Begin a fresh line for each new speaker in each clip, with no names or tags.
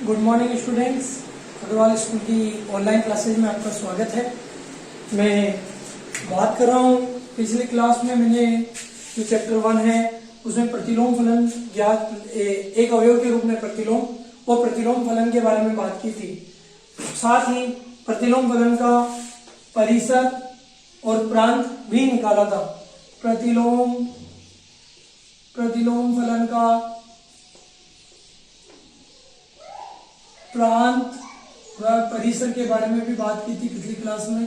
Good morning students. Agarwal school की online classes में आपका स्वागत है। मैं बात कर रहा हूँ, पिछली क्लास में मैंने जो चैप्टर 1 है उसमें प्रतिलोम फलन ज्ञात एक अवयव के रूप में प्रतिलोम और प्रतिलोम फलन के बारे में बात की थी। साथ ही प्रतिलोम फलन का परिसर और प्रांत भी निकाला था। प्रतिलोम फलन का प्रांत व परिसर के बारे में भी बात की थी पिछली क्लास में।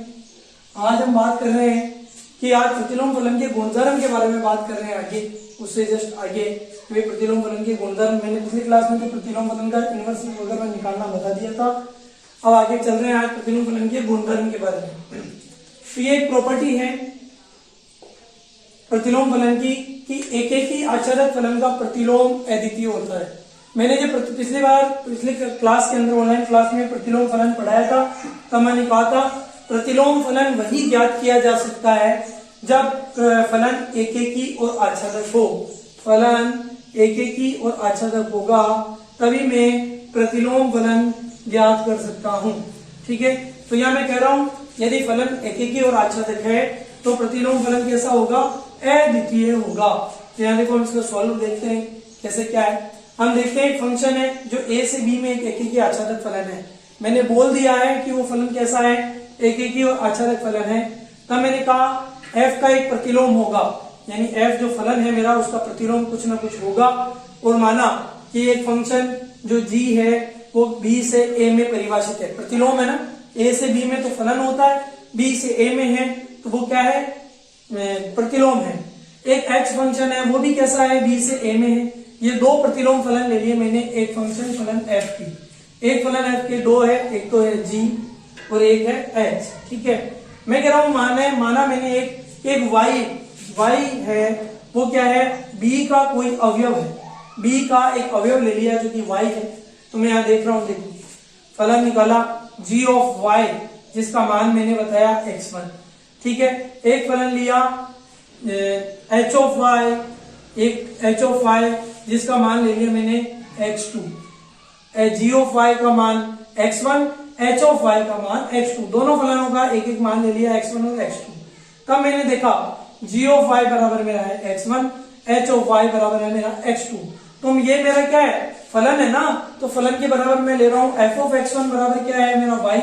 आज हम बात कर रहे हैं कि आज प्रतिलोम फलन के गुणधर्म के बारे में बात कर रहे हैं। आगे उससे जस्ट आगे वे प्रतिलोम फलन के गुणधर्म, मैंने पिछली क्लास में तो प्रतिलोम फलन का इनवर्स वगैरह निकालना बता दिया था। अब आगे चल रहे हैं आज प्रतिलोम फलन के गुणधर्म के बारे में। तो ये एक प्रॉपर्टी है प्रतिलोम फलन की कि एक ही आच्छादक फलन का प्रतिलोम अद्वितीय होता है। मैंने जब पिछली क्लास के अंदर ऑनलाइन क्लास में प्रतिलोम फलन पढ़ाया था तब मैंने कहा था प्रतिलोम फलन वही ज्ञात किया जा सकता है जब फलन एकेकी और आच्छादक हो। फलन एकेकी और आच्छादक होगा तभी मैं प्रतिलोम फलन ज्ञात कर सकता हूं। ठीक है, तो यहां मैं कह रहा हूं यदि फलन एकेकी और आच्छादक है तो प्रतिलोम फलन कैसा होगा? अद्वितीय होगा। तो यहां देखो हम इसका सॉल्व देखते हैं कैसे क्या है। हम देखते हैं एक फंक्शन है जो a से b में एक एकेकी आच्छादक फलन है। मैंने बोल दिया है कि वो फलन कैसा है? एकेकी और आच्छादक फलन है। तब मैंने कहा f का एक प्रतिलोम होगा, यानी f जो फलन है मेरा उसका प्रतिलोम कुछ ना कुछ होगा। और माना कि एक फंक्शन जो g है वो b से a में परिभाषित है। प्रतिलोम है ना, a से b में तो फलन होता है, b से a में है तो वो क्या है? प्रतिलोम है। एक x फंक्शन है वो भी कैसा है? b से a में है। ये दो प्रतिलोम फलन ले लिए मैंने। एक फंक्शन फलन f की, एक फलन f के दो है, एक तो है g और एक है h। ठीक है, मैं कह रहा हूं माना मैंने एक y है, वो क्या है? b का कोई अवयव है, b का एक अवयव ले लिया जो कि y है। तो मैं यहां देख रहा हूं, देखो फलन निकाला g ऑफ y जिसका मान मैंने बताया x1। ठीक है, एक फलन लिया h ऑफ y, एक h ऑफ y जिसका मान ले लिया मैंने x2, g ऑफ y का मान x1, h ऑफ y का मान x2। दोनों फलनों का एक एक मान ले लिया x1 और x2। तब मैंने देखा g ऑफ y बराबर मेरा है x1, h ऑफ y बराबर है मेरा x2। तो ये मेरा क्या है? फलन है ना, तो फलन के बराबर मैं ले रहा हूं f ऑफ x1 बराबर क्या है मेरा y,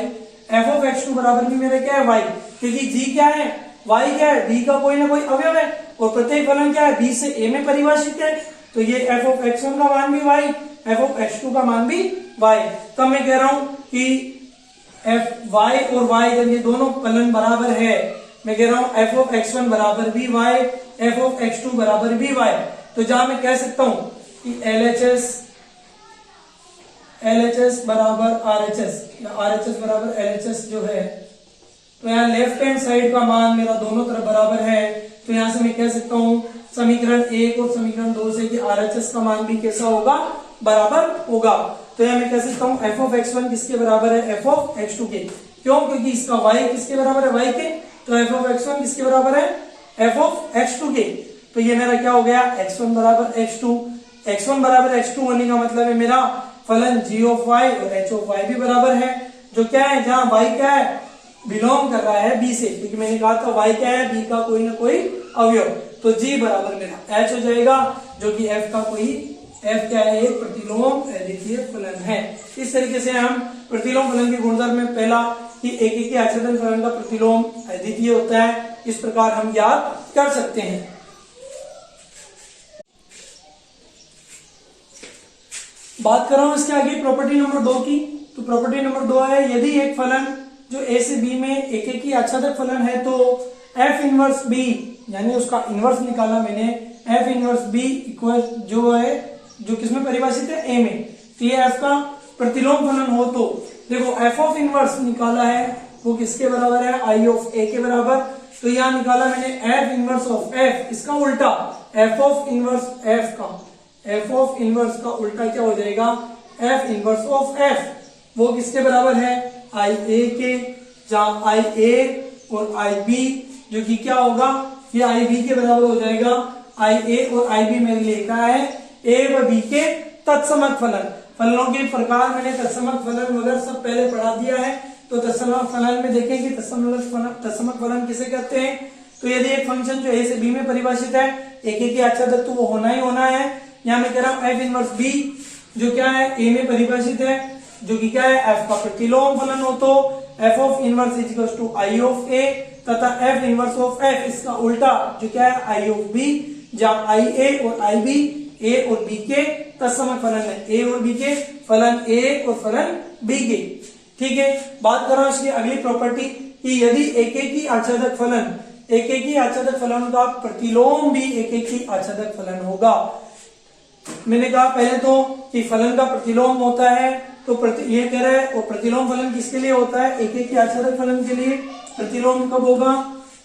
f ऑफ x2 बराबर भी मेरा क्या है y, क्योंकि g क्या है, y क्या है, b का कोई ना कोई अवयव है और प्रत्येक फलन क्या है? b से a में परिभाषित है। तो ये f ऑफ x1 का मान भी y, f ऑफ x2 का मान भी y। तब मैं कह रहा हूं कि f y और y जब ये दोनों फलन बराबर है, मैं कह रहा हूं f ऑफ x1 बराबर भी y, f ऑफ x2 बराबर भी y। तो जहां मैं कह सकता हूं कि LHS बराबर RHS या RHS बराबर LHS जो है, तो यहाँ लेफ्ट हैंड साइड का मान मेरा दोनों तरफ बराबर है। तो यहां से मैं कह सकता हूं समीकरण 1 और समीकरण 2 से कि RHS का मान भी कैसा होगा? बराबर होगा। तो यहां मैं कह सकता हूं f ऑफ x1 किसके बराबर है? f ऑफ x2 के। क्यों? क्योंकि इसका y किसके बराबर है? y के। तो f ऑफ x1 किसके बराबर है? f ऑफ x2 के। तो ये मेरा क्या हो गया? x1 बराबर x2। x1 बराबर x2 होने का मतलब है मेरा फलन g ऑफ y और h ऑफ y भी बराबर है, जो क्या है? जहां y क्या है? बिलोंग कर रहा है b से, क्योंकि मैंने कहा था y क्या है? b का कोई ना कोई अवयव। तो g बराबर मेरा h हो जाएगा, जो कि f का कोई f क्या है? एक प्रतिलोम अद्वितीय फलन है। इस तरीके से हम प्रतिलोम फलन के गुणधर्म में पहला कि एकेकी आच्छादक फलन का प्रतिलोम अद्वितीय होता है, इस प्रकार हम ज्ञात कर सकते हैं। बात कर रहा हूं इसके आगे प्रॉपर्टी नंबर 2 की। तो प्रॉपर्टी नंबर 2 है यदि एक फलन जो a से b में एकेकी आच्छादक फलन है तो f इनवर्स b, यानी उसका इनवर्स निकाला मैंने, f इनवर्स b इक्वल जो है जो किसमें परिभाषित है? a में। तो ये f का प्रतिलोम फलन हो तो देखो f ऑफ इनवर्स निकाला है वो किसके बराबर है? i ऑफ a के बराबर। तो यहां निकाला मैंने f इनवर्स ऑफ f, इसका उल्टा f ऑफ इनवर्स f का, f ऑफ इनवर्स का उल्टा क्या हो जाएगा? f इनवर्स ऑफ f, वो किसके बराबर है? i a के, जहां i a और i b जो कि क्या होगा? ये i b के बराबर हो जाएगा। i a और i b मेरे लिए क्या है? a व b के तत्समक फलन। फलनों के प्रकार मैंने तत्समक फलन वगैरह सब पहले पढ़ा दिया है। तो तत्समक फलन में देखें कि तत्समक फलन किसे कहते हैं। तो यदि एक फंक्शन जो a से b में परिभाषित है, एक की आच्छादक तो वो होना ही होना है। यहाँ मैं कह रहा हूँ f इनवर्स b जो क्या है a में परिभाषित है, जो कि क्या है f का प्रतिलोम फलन हो। तो f of inverse is equal to i of a तथा f इनवर्स ऑफ f इसका उल्टा जो क्या है i ऑफ b, जहाँ i a और i b a और b के तत्समक फलन है, a और b के फलन a और फलन b के। ठीक है, बात कर रहा हूं इसकी अगली प्रॉपर्टी कि यदि एक की आच्छादक फलन एक की आच्छादक फलन का प्रतिलोम भी एक की आच्छादक फलन होगा। मैंने कहा पहले तो कि फलन का प्रतिलोम होता है, तो ये कह रहा है और प्रतिलोम फलन किसके लिए होता है, एक की आच्छादक फलन के लिए। प्रतिलोम कब होगा,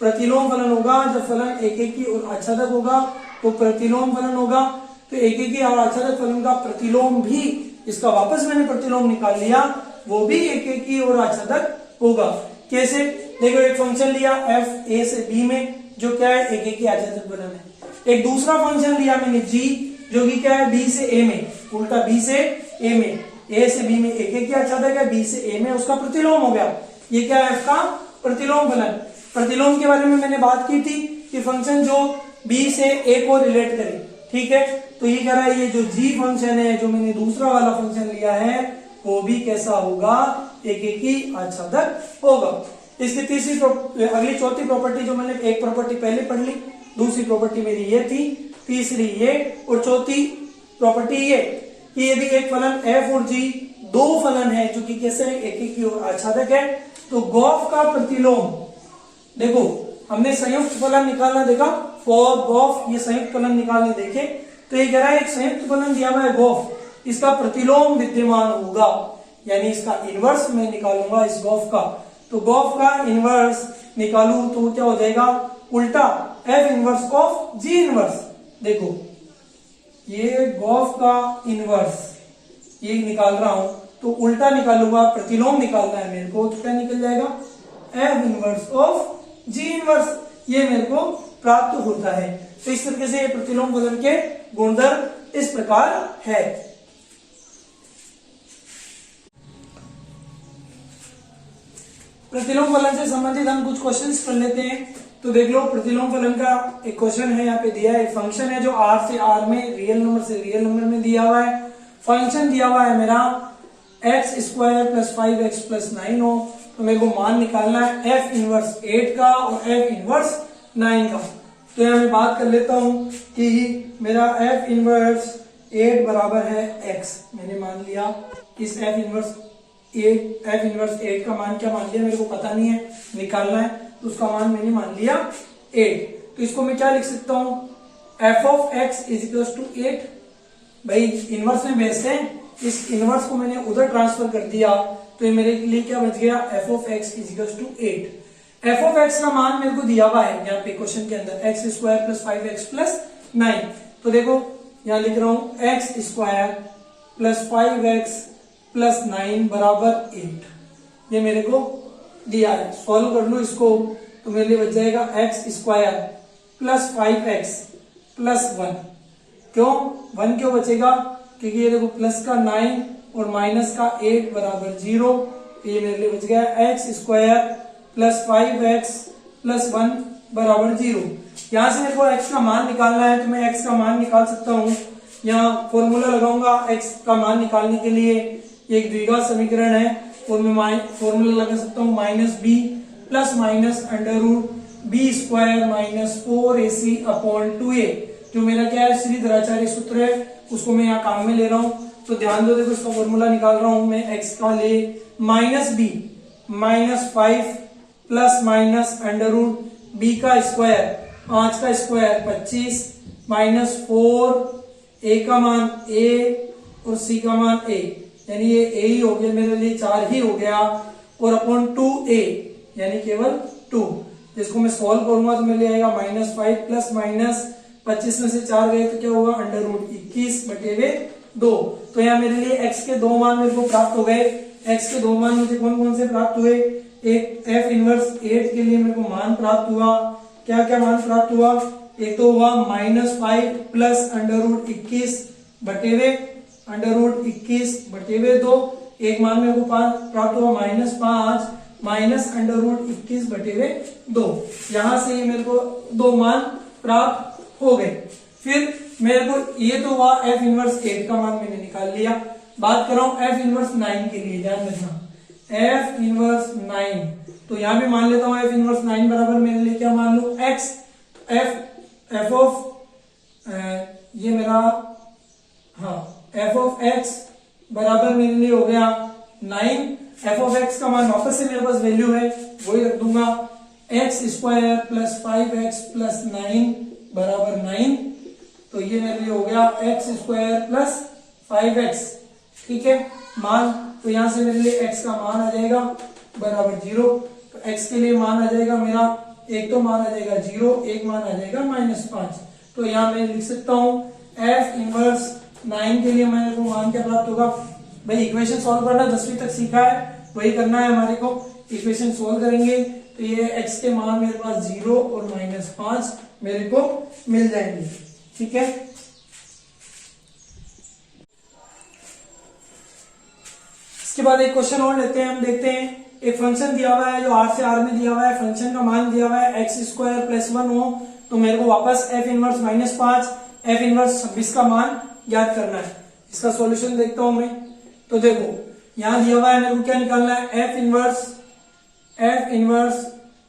प्रतिलोम फलन होगा जब फलन एक की और आच्छादक होगा तो प्रतिलोम फलन होगा। तो एक की और आच्छादक फलन का प्रतिलोम भी, इसका वापस मैंने प्रतिलोम निकाल लिया, वो भी एक की और आच्छादक होगा। कैसे, देखो एक फंक्शन लिया f a से b में जो क्या है एक की आच्छादक फलन है। एक दूसरा फंक्शन लिया मैंने g जो कि क्या है b से a में, उल्टा b से a में, a से b में एक की आच्छादक है, b से a में उसका प्रतिलोम हो गया। ये क्या है f का प्रतिलोम फलन। प्रतिलोम के बारे में मैंने बात की थी कि फंक्शन जो b से a को रिलेट करे। ठीक है, तो ये कह रहा है ये जो g फंक्शन है जो मैंने दूसरा वाला फंक्शन लिया है वो भी कैसा होगा, एक की आच्छादक होगा। इसकी तीसरी अगली चौथी प्रॉपर्टी जो मैंने एक प्रॉपर्टी पहले पढ़ ली, दूसरी प्रॉपर्टी मेरी ये थी, तीसरी ये और चौथी प्रॉपर्टी ये कि यदि एक फलन f और g दो फलन है जो कि कैसे है एक की ओर आच्छादक है, तो गॉफ का प्रतिलोम, देखो हमने संयुक्त फलन निकालना देखा, फॉर गॉफ ये संयुक्त फलन निकालने देखे, तो ये कह रहा है एक संयुक्त फलन दिया हुआ है गॉफ, इसका प्रतिलोम विद्यमान होगा, यानी इसका इनवर्स मैं निकालूंगा इस गॉफ का। तो गॉफ का इनवर्स निकालू तो क्या हो जाएगा, उल्टा f inverse of g inverse. देखो ये गॉफ का इनवर्स ये निकाल रहा हूं तो उल्टा निकालूंगा, प्रतिलोम निकालना है मेरे को, तो क्या निकल जाएगा f inverse of g inverse, ये मेरे को प्राप्त होता है। तो इस तरीके से प्रतिलोम फलन के गुणधर्म इस प्रकार है। प्रतिलोम फलन से संबंधित हम कुछ क्वेश्चंस कर लेते हैं। तो देख लो प्रतिलोम फलन का एक क्वेश्चन है, यहाँ पे दिया है, फंक्शन है जो r से r में रियल नंबर से रियल नंबर में दिया हुआ है। फंक्शन दिया हुआ है मेरा x square plus 5x plus 9 हो, तो मेरे को मान निकालना है f इनवर्स 8 का और f इनवर्स 9 का। तो यहाँ मैं बात कर लेता हूँ कि मेरा f इनवर्स 8 बराबर है x, मैंने मान लिया इस f इनवर्स 8 का मान क्या मान लिया मेरे को पता नहीं है, निकालना है, तो उसका मान मैंने मान लिया 8। तो इसको मैं क्या लिख सकता हूँ, f of x is equal to 8। भाई इनवर्स में बेस्ड है, इस इनवर्स को मैंने उधर ट्रांसफर कर दिया, तो ये मेरे लिए क्या बच गया, f of x is equal to 8। f of x का मान मेरे को दिया हुआ है यहाँ पे क्वेश्चन के अंदर, x square plus 5x plus 9। तो देखो यहाँ लिख रहा हूँ x square plus 5x plus 9 बराबर 8, ये मेरे को दिया है। सॉल्व कर लो इसको तो मेरे लिए बच जाएगा x square plus 5x plus 1। क्यों 1 क्यों बचेगा, क्योंकि ये देखो प्लस का 9 और माइनस का 8 बराबर 0, ये मेरे लिए बच गया x square plus 5x plus 1 बराबर 0। यहाँ से मेरे को x का मान निकालना है, तो मैं x का मान निकाल सकता हूँ। यहाँ फॉर्मूला लगाऊंगा x का मान निकालने के लिए, एक द्विघात समीकरण है और मैं फॉर्मूला लगा सकता हूँ minus b plus minus under root b square minus 4ac upon 2a, जो मेरा क्या है श्रीधराचार्य सूत्र है, उसको मैं यहाँ काम में ले रहा हूँ। तो ध्यान दो, देखो इसका फॉर्मूला निकाल रहा हूँ मैं x का ले minus b minus 5 plus minus under root b का स्क्वायर 5 का स्क्वायर 25 माइनस 4 a का मान a और c का मान a, यानी ये a ही हो गया मेरे लिए, 4 ही हो गया, और अपॉन 2a यानी केवल 2। जिसको मैं सॉल्व करूंगा तो मेरे लिए आएगा माइनस 5 प्लस माइनस 25 में से 4 गए तो क्या होगा अंडर रूट 21 बटे हुए 2। तो यहाँ मेरे लिए x के दो मान मेरे को प्राप्त हो गए। x के दो मान मुझे कौन कौन से प्राप्त हुए, एक f इनवर्स 8 के लिए मेरे को मान प्राप्त हुआ, क्या क्या मान प्राप्त हुआ, एक तो हुआ माइनस 5 प्लस अंडर रूट 21 बटे हुए √21/2, एक मान मेरे को 5 प्राप्त हुआ -5 माइनस √21/2। यहां से ये मेरे को दो मान प्राप्त हो गए। फिर मेरे को ये तो हुआ f इनवर्स 8 का मान मैंने निकाल लिया। बात कर रहा हूं f इनवर्स 9 के लिए, ध्यान रखना f इनवर्स 9। तो यहां भी मान लेता हूं f इनवर्स 9 बराबर मेरे लिए क्या मान लू x, f ऑफ ये मेरा f ऑफ x बराबर मेरे लिए हो गया 9। f ऑफ x का मान वापस से मेरे पास वैल्यू है वही रख दूंगा, x² प्लस 5x प्लस 9 बराबर 9। तो ये मेरे लिए हो गया x² प्लस 5x, ठीक है मान। तो यहां से मेरे लिए x का मान आ जाएगा बराबर 0। तो x के लिए मान आ जाएगा मेरा, एक तो मान आ जाएगा 0, एक मान आ जाएगा -5। तो यहाँ मैं लिख सकता हूं f इनवर्स 9 के लिए मेरे को मान क्या प्राप्त होगा। भाई इक्वेशन सॉल्व करना 10वीं तक सीखा है, वही करना है हमारे को। इक्वेशन सॉल्व करेंगे तो ये x के मान मेरे पास 0 और -5 मेरे को मिल जाएंगे, ठीक है। इसके बाद एक क्वेश्चन और लेते हैं, हम देखते हैं। एक फंक्शन दिया हुआ है जो r से r में दिया हुआ है, फंक्शन का मान दिया हुआ है x² प्लस 1 हो, तो मेरे को वापस f इनवर्स -5 f इनवर्स 26 का मान याद करना है। इसका सॉल्यूशन देखता हूं मैं। तो देखो यहां दिया हुआ है, मेरे को क्या निकालना है, f इनवर्स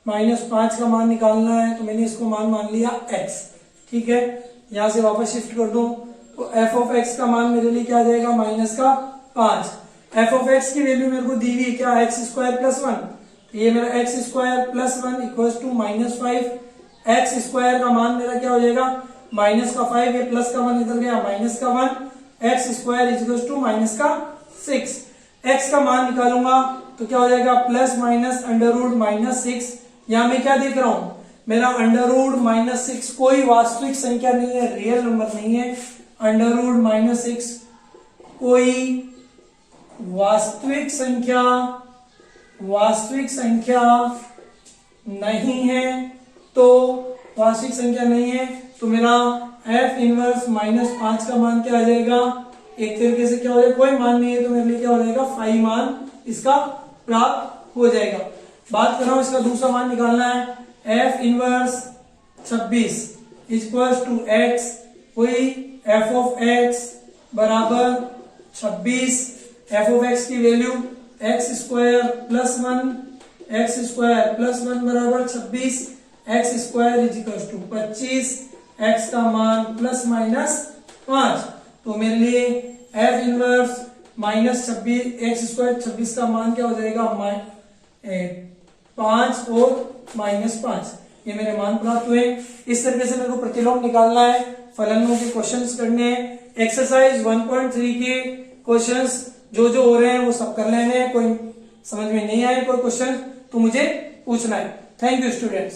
-5 का मान निकालना है। तो मैंने इसको मान लिया x, ठीक है। यहां से वापस शिफ्ट कर दूं तो f ऑफ x का मान मेरे लिए क्या आ जाएगा -5। f ऑफ x की वैल्यू मेरे को दी हुई क्या, x² प्लस 1। तो ये मेरा x² plus 1 equals to -5। x² का मान मेरा क्या हो जाएगा -5, ये प्लस का 1 इधर गया -1, x² इक्वल्स टू -6। x का मान निकालूंगा तो क्या हो जाएगा प्लस माइनस √-6। यहां मैं क्या देख रहा हूं, मेरा √-6 कोई वास्तविक संख्या नहीं है, रियल नंबर नहीं है। √-6 कोई वास्तविक संख्या नहीं है। तो वास्तविक संख्या नहीं है तो मेरा f इनवर्स -5 का मान क्या आ जाएगा, एक तरीके से क्या हो जाएगा, कोई मान नहीं है तो मेरे लिए क्या हो जाएगा 5 मान इसका प्राप्त हो जाएगा। बात कर रहा हूं इसका दूसरा मान निकालना है, f inverse 26 equals to x, वही f ऑफ x बराबर 26। f ऑफ x की वैल्यू x² प्लस 1 बराबर 26, x² इक्वल्स टू 25, x का मान ±5। तो मेरे लिए f इनवर्स -26 x² 26 का मान क्या हो जाएगा 5 और -5। ये मेरे मान प्राप्त हुए। इस तरीके से मेरे को प्रतिलोम निकालना है, फलनों के क्वेश्चंस करने हैं। एक्सरसाइज 1.3 के क्वेश्चंस जो हो रहे हैं वो सब कर लेने हैं। कोई समझ में नहीं आए कोई क्वेश्चन तो मुझे पूछना है। Thank you students.